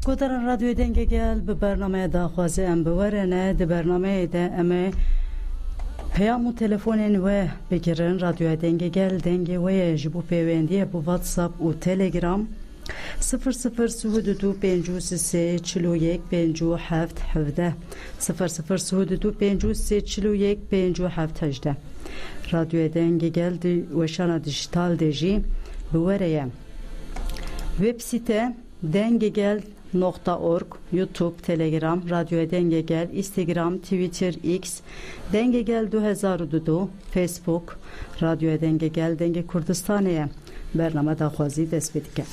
گودران رادیو دنگه گل به برنامه داخوازه ام بورنه ده برنامه ده امه پیام و تلفون و بگیرن رادیو دنگه گل دنگه و جبو پیوندیه بو واتساپ و تلگرام 00 53 41 57 17 00 53 41 57 18 رادیو دنگه گل دی وشانا دیجیتال دیجی بوره وب سیته dengegel.org YouTube, Telegram, Radyo Dengegel, Instagram, Twitter, X, Dengegel 2002, Facebook, Radyo Dengegel, Denge Kurdistaniye برنامه داخوازی دست بدیگه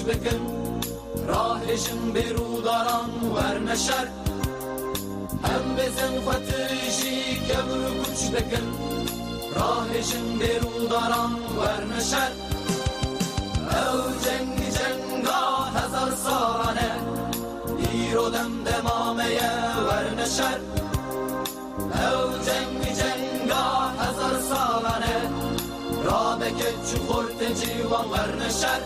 بکن راهشن برو داران ورنشر هم بزن خطشی کبر کچ بکن راهشن برو داران ورنشر او جنگ جنگا هزار سالانه ایرو دم دمامه ورنشر او جنگ جنگا هزار سالانه را بکت چو خورت جیوان ورنشر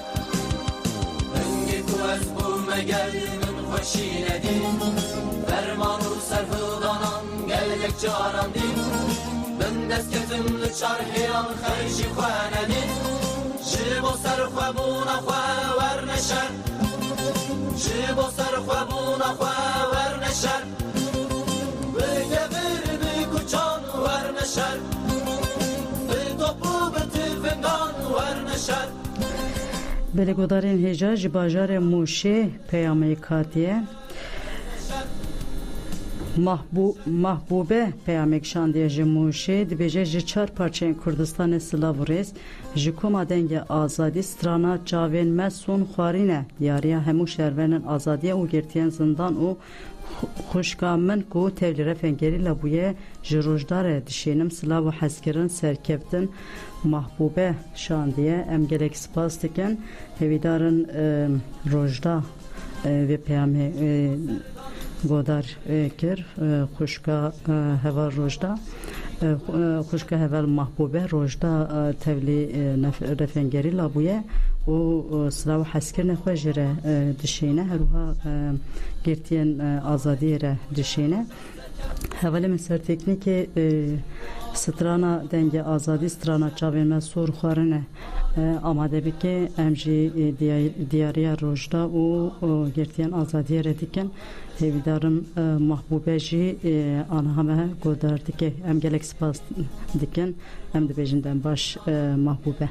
از بوم گل من خوشی ندیم فرمان و سرفدانان گل یک جاران دیم بندست کتم لچار هیران خیشی خواه ندیم جیب و سرخواه بونا خواه ورنشر جیب و سرخواه بونا خواه ورنشر بگه بر بکچان ورنشر به توپو به تفنگان ورنشر بلگودارین هجاج باجار موشه پیامه کاتیه محبوبه پیامه کشاندیه جموشه دبیجه جچار پارچه کردستان سلاوریز جکوما دنگ آزادی سترانا جاوین مسون خوارینه دیاریا همو شهرونن آزادی او گرتین زندان او خوشکامن کو تevlire fengeri labuye jirojdare dişenim silah ve haskerin serkeftin mahbube şandiye em gerek spas diken hevidarın rojda ve peyame godar kir خوشکا هوا رojda خوشکا هوا محبوبه رojda tevli refengeri labuye و سلاو حسکر نخواه جره دشینه هروها گرتین آزادی ره دشینه حواله من سر تکنیک سترانا دنگ آزادی سترانا چاوین سور خوارنه آماده بکه امجی دیاریا روشدا و گرتین آزادی ره دیکن هیویدارم محبوبه جی آنها همه گودار دیکه ام گلک سپاس دیکن ام دی بیجندن باش محبوبه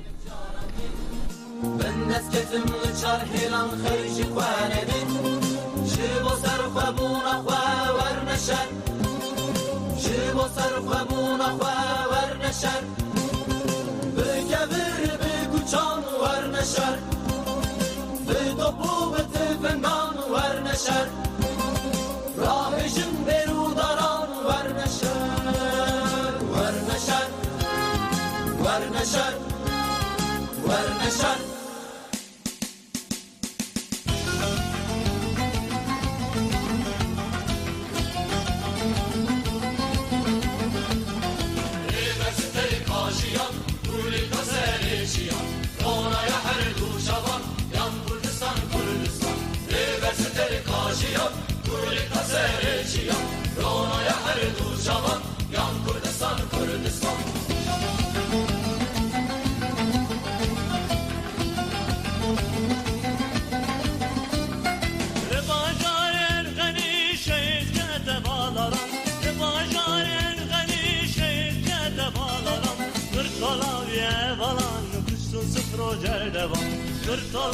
بندست کتم لچار هیلان خرجی خوانه دید جیبو سر خوابون خواه ورنشد جیبو سر خوابون خواه ورنشد بگبر بگو چان ورنشد بدوبو بتفنگان ورنشد راه جن بروداران ورنشد ورنشد ورنشد ورنشد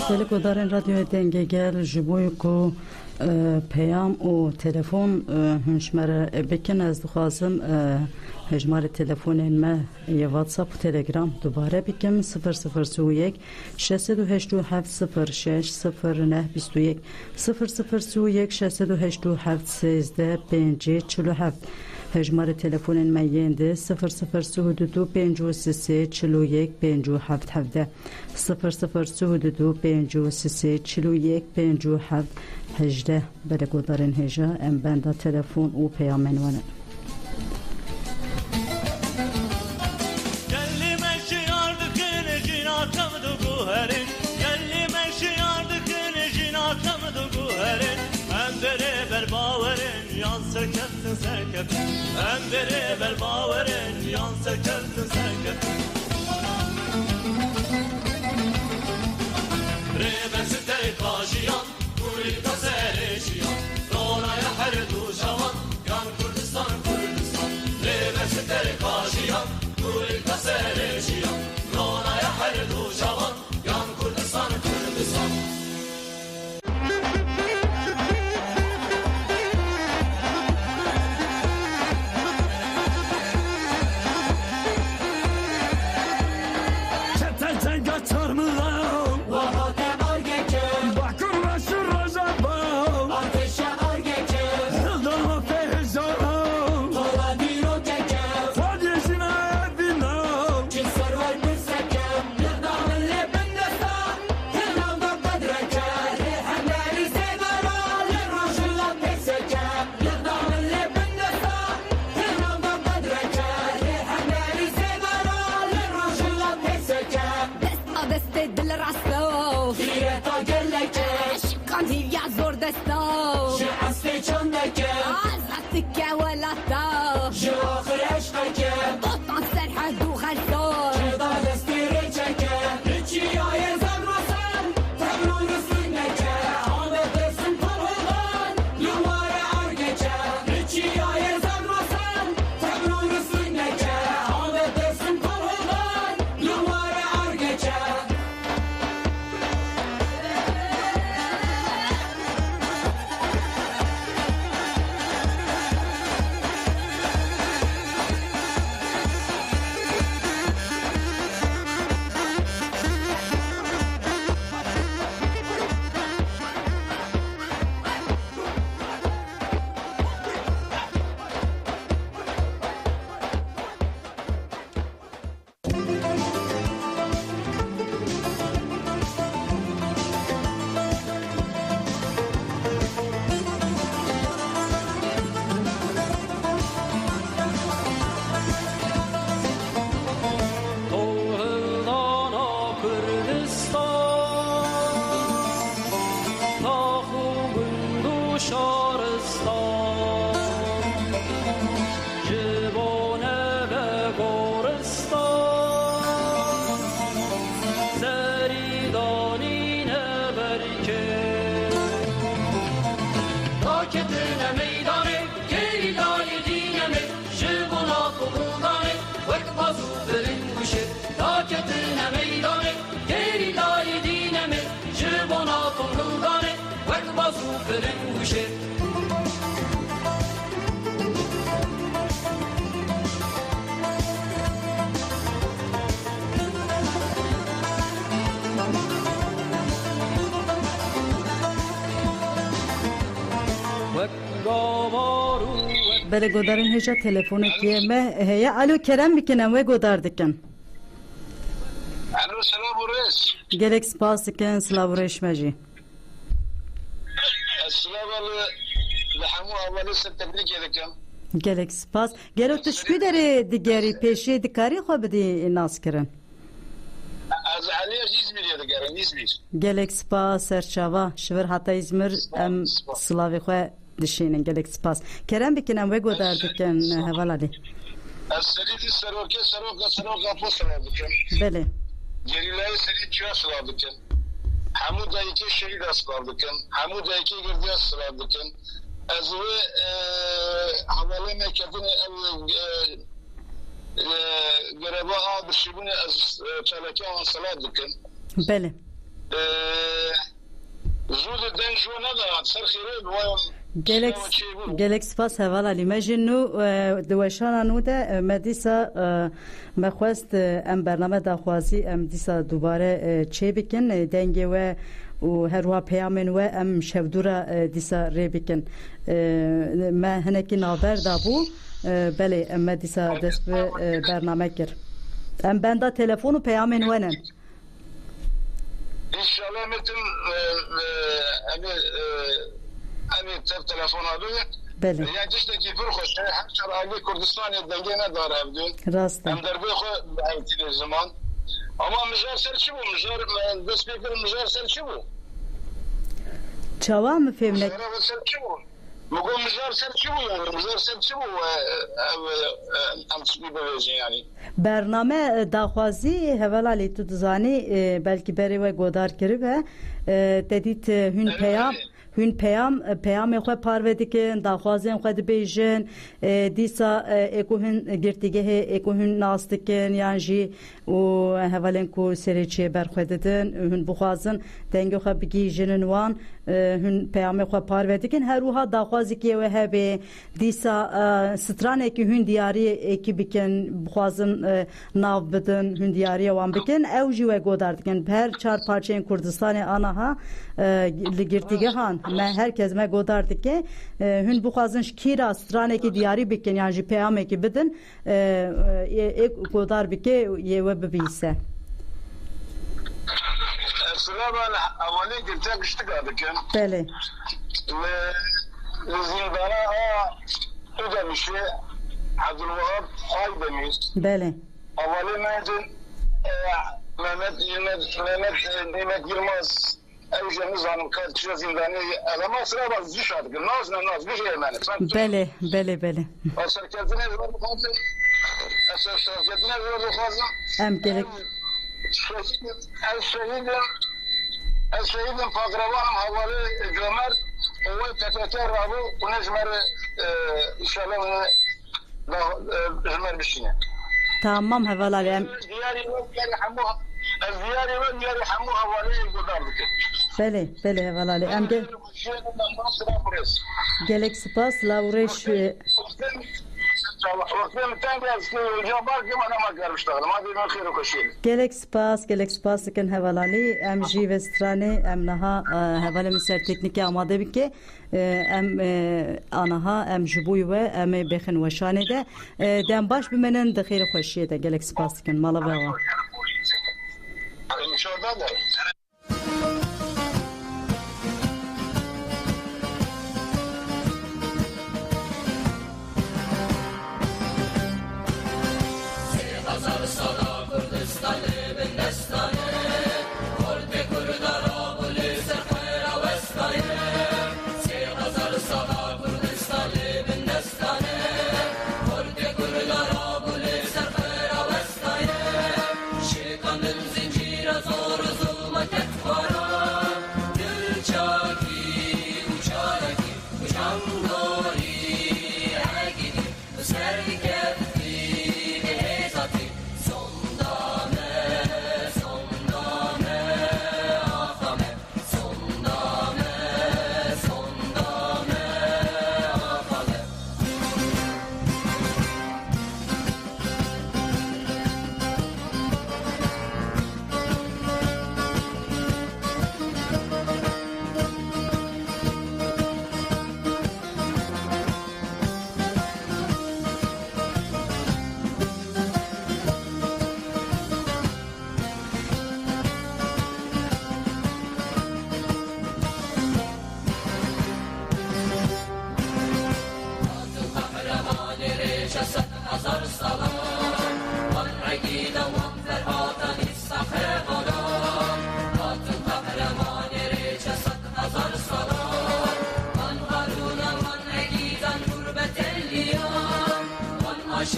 Deli godarên radyoya denge gel ji bo ku peyam û telefon hûnşmere bikin ez dixwazim hejmarê telefonên me ya WhatsApp û Telegram dubare bikim 0031 687 06 09 21 0031 687 13 5 هجمار تلفن میند 0032 53 41 57 17 0032 53 41 57 18 بله گذارن هجا ام بنده تلفن او پیامن ونه Serketin serketin en beri baverin yan serketin serketin Reversi terikajiyan Kurita serejiyan Ronaya her duşavan Yan Kurdistan Kurdistan Reversi terikajiyan Kurita serejiyan Ronaya her duşavan Yan Kurdistan Kurdistan kafirin kuşu بله گودارین هجا تلفون کیه مه هیا الو کرم بکنم و گودار دکن الو سلام ورس گلک سپاس کن سلاو ریش مجی السلام لحمو اولی سر تبریک edeceğim. گلک سپاس گلو تشکو داره دیگری پیشی دکاری خو بدی ناس کرن Az Ali İzmir'e de gelin İzmir. گلک سپاس سرچاوا شور حتی ازمر ام سلاوی خو دشینن گلک سپاس کرم بکنم و گودار دکن حوالالی Seridi Saroka posaladıkken. بله Gerileri seri çöğe sıladıkken. Hamu da iki şehit asıladıkken. Hamu da iki girdi asıladıkken. Az ve havalı mekadını göreve aldı şibini az çalaki ansaladıkken. بله Zudeden şu ne da serxiri گلک سپاس حوالالی مجنو دوشان نوده مدیسا مخواست ام برنامه داخوازی ام دیسا دوباره چه بکن دنگه و هر وا پیامن و ام شودورا دیسا ری بکن ما هنکی نابر دابو بله ام دیسا دست به برنامه کر ام بنده تلفون و پیامن ونن İnşallah metin hani telefon alıyor. بله Yani işte ki bir hoş her çaraylı Kürdistan'ı dengene dar evdün. راست Hem derbe ko haytili zaman. Ama müjar serçi bu. Müjar despektir müjar serçi bu. çava mı femnek Müjar serçi bu. Bugün müjar serçi bu yani. Müjar serçi bu. Hem çıkıyor böyle yani. برنامه داخوازی هوالالی تو دزانی بلکه بری و گودار کریبه تدید هون پیام هون پیام خو پارودی که داخوازی خو بیژن دیسا اکو هن گرتیگه اکو هن ناستکن یان جی و هوالن کو سریچه بر خو ددن هون بخوازن دنگو خو بگی جنن وان هون پیام خو پارودی که هر روها داخوازی کی و هبه دیسا ستران کی هون دیاری کی بکن بخوازن ناو بدن هون دیاری وان بکن او جو گودار دکن هر چهار پارچه کردستان آنها لگرتیگه هان ما herkes me godardı ki hün bu kazın kira strane ki diyari biken yani peyame ki bidin ek godar bike yeve bibise Selam avali girtek işte kaldıkken. bele Ve zindana o demişi Abdülvahap Hay demiş. bele Avali mecin Mehmet Yılmaz Evcemiz Hanım kaçıyor zindanı elama sıra bak ziş artık. Naz bir şey yani. bele Asar kendine zor bu fazla. Asar kendine zor bu fazla. em gerek الشهيد فاقربانهم حوالي جمر هو تفكر رابو ونجمر ان شاء الله جمر بشينه tamam hevalali em دياري حموها الزياري ودياري حموها حوالي القدام bele hevalali em gelek spas lavreş gelek spas ken hevalali em jî ve strane em naha hevalê min ser teknîkê amade bike em anaha em ji bûyî we em ê bêxin weşanê de dem baş biminin di xêrê xweşiyê de gelek spas dikin mala ve wa Şeytanın zincire zor zulma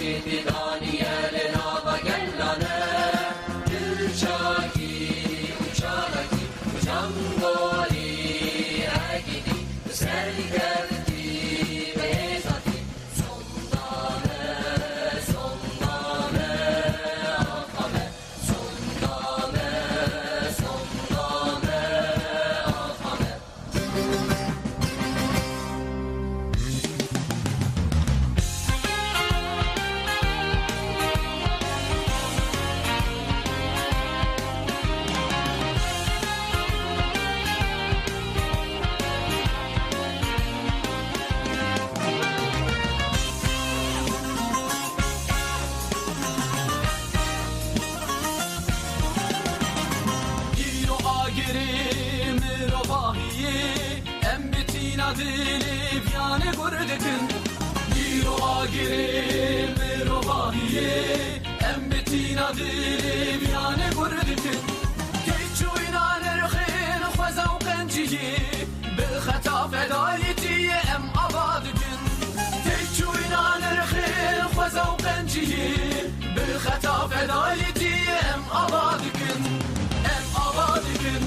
شدی دانیل نابا گلانه دلچاکی uçağdaki uçan goli egidi sergerdi bezati sondane sondane akame sondane sondane akame Giro agirim robahiye em betina dili vyane gurdekin Giro agirim robahiye em betina dili vyane gurdekin Kechu inaner khin khwaza qanjiye bil khata fedayeti em abadkin Kechu inaner khin khwaza qanjiye bil khata fedayeti em abadkin em abadkin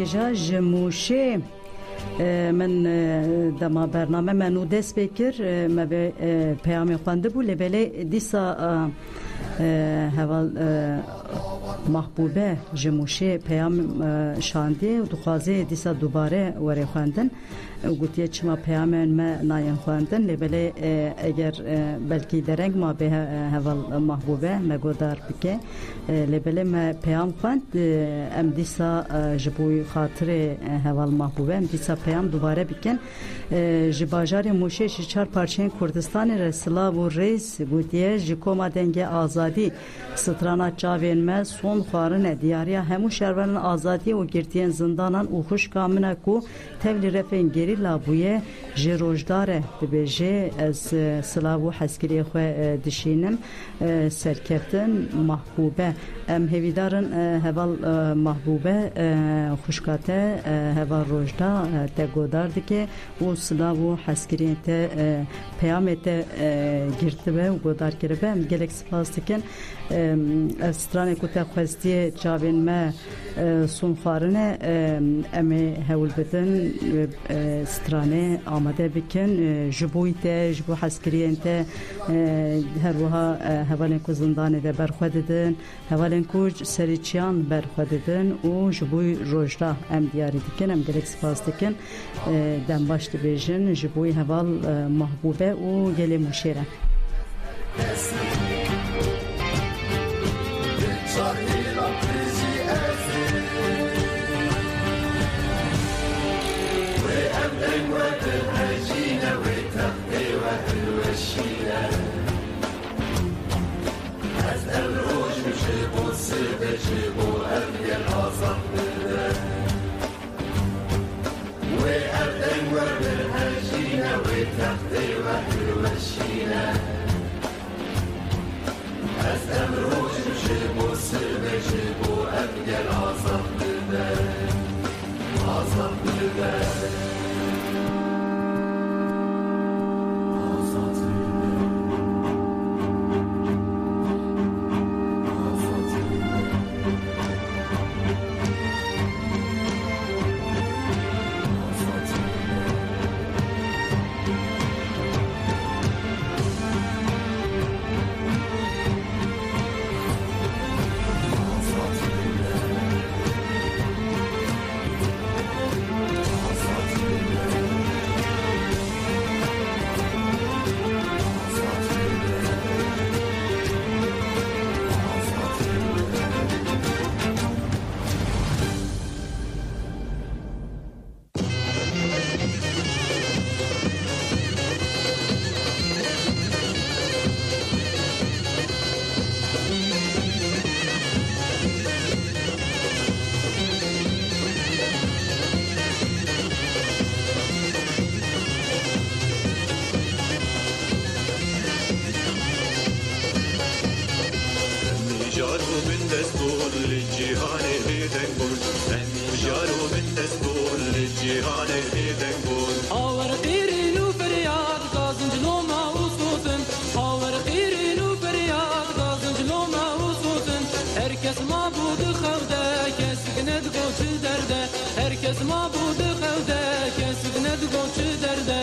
دبیجا جموشه من دما برنامه منو دست بکر ما به پیام خونده بو لبله دیسا هوال محبوبه جموشه پیام شانده و دخوازه دیسا دوباره وره خوندن و گوتیه چما پیامن ما ناین خواندن لبله اگر بلکی درنگ ما به هوال محبوبه ما گودار بکه لبله ما پیام خواند ام دیسا جبوی خاطر هوال محبوبه ام دیسا پیام دوباره بکن جباجار موشه چار پارچین کردستان رسلا و ریس گوتیه جکوما دنگ آزادی سترانا چاوین ما سون خوارن دیاریا همو شهروان آزادی و گرتین زندانان و خوش کامنه کو تبلی رفین گری لابویه جی روجداره دبیجه از سلاو حسکری خواه دشینم سرکفتن محبوبه ام هویدارن هوال محبوبه خوشکاته هوال روجدا تگودار دکه و سلاو حسکری ته پیامت گرتبه و گودار کربه ام گلک سپاس دکن استرانه کتا خواستی چاوین ما سون خوارنه ام هول بدن سترانه آماده بکن جبوی ته جبو حسکری ته هر وها هوالن کو زندان ده برخوددن هوالن کو سریچیان برخوددن و جبوی روجدا ام دیاری دکن ام گلک سپاس دکن دم باش دبیجن جبوی هوال محبوبه و گل مشیره Herkes mabudu xevde, kesik nedgo çi derde.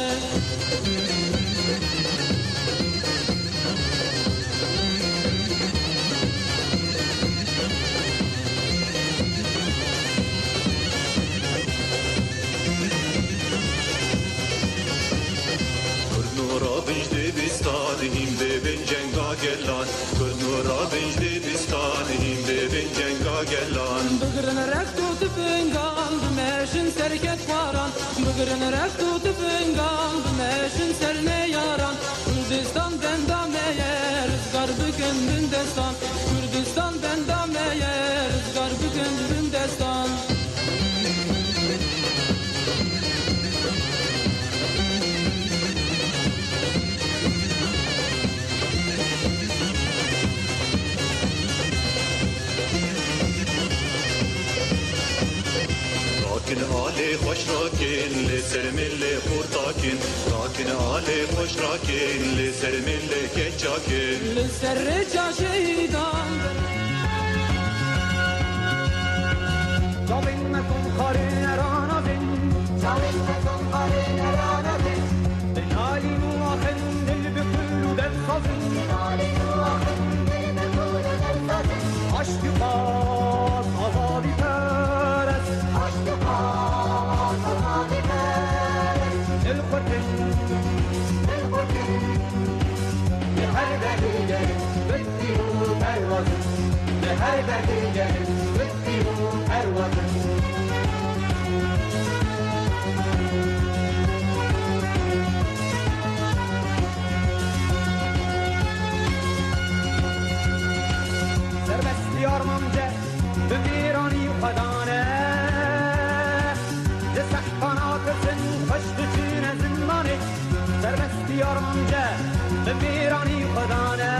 Kurnura bijde bistan himde ben cenga gelan. Kurnura bijde bistan himde ben cenga gelan. Bugün rektu tüfengan, meşin serket varan. Bugün rektu tüfengan, meşin serne yaran. Kürdistan bendameye, rızgar bugün bündestan. Kürdistan bendameye, rızgar bugün bündestan. راكن آلي خوش راكن لسر ملي خورتاكن راكن آلي خوش راكن لسر ملي كجاكن لسر رجا شهيدان. Zalim mekun harim derdi gelin bitti bu pervazın. Serbest yarmamca بمیرانی خدانه جسح قناطسن خشت چین زمانه سربست بیارمانجا بمیرانی خدانه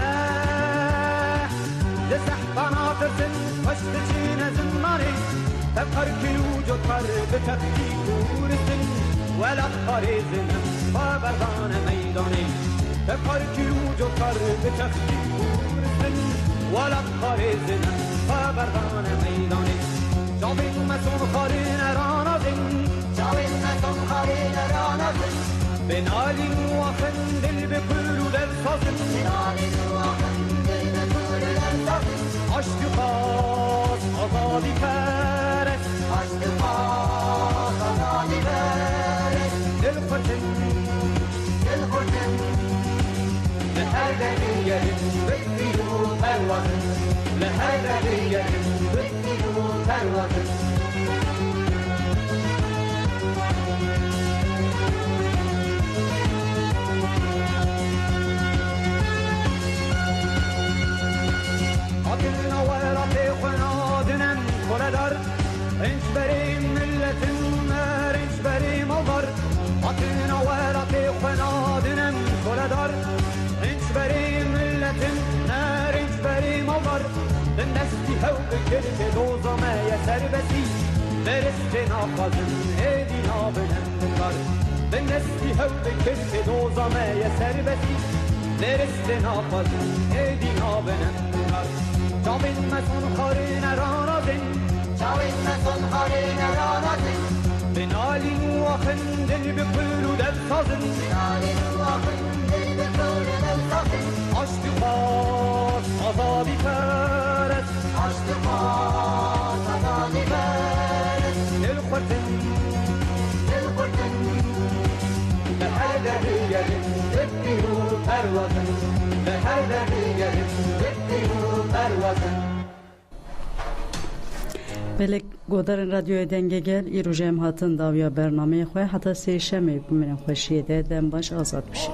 جسح قناطسن خشت چین زمانه تبقر کلو جتر بتبتی کورسن ولا خارزن فبردان میدانه تبقر کلو جتر بتبتی کورسن ولا خارزن فبردان میدانی جاوین مسون خارین رانازین جاوین مسون خارین رانازین بنالی نواخن دل بکل و دل سازن بنالی نواخن دل بکل و دل سازن عشق خاص آزادی پرست عشق خاص آزادی پرست دل خورتن دل خورتن به هر دلی گریم بکیو پروازن لهذا رجال بدلوا ثروة عقلنا ولا تيقنا دنم ولا در انش بريم ملة نار انش بريم الضر عقلنا ولا تيقنا دنم ولا در انش بريم ملة نار انش بريم الضر النستی هو بکرد دوزا ما یسر بسی برست ناقضن ایدی نابنن بکر النستی هو بکرد دوزا ما یسر بسی برست ناقضن ایدی نابنن بکر جاوین مسون خارین رانازن جاوین مسون خارین رانازن بنالی نواخن دل بکل و دل سازن بنالی نواخن دل بکل و دل سازن عشق خاص آزادی پرست عشق خاص آزادی پرست دل خورتن دل خورتن به هر دری گریم بکیو پروازن به هر دری گریم بکیو پروازن بله گودرن رادیوی دنگه گل ای روژه هم هاتن داویا برنامه خواه حتی سه شمه بمینم خوشیه ده دن باش آزاد بشه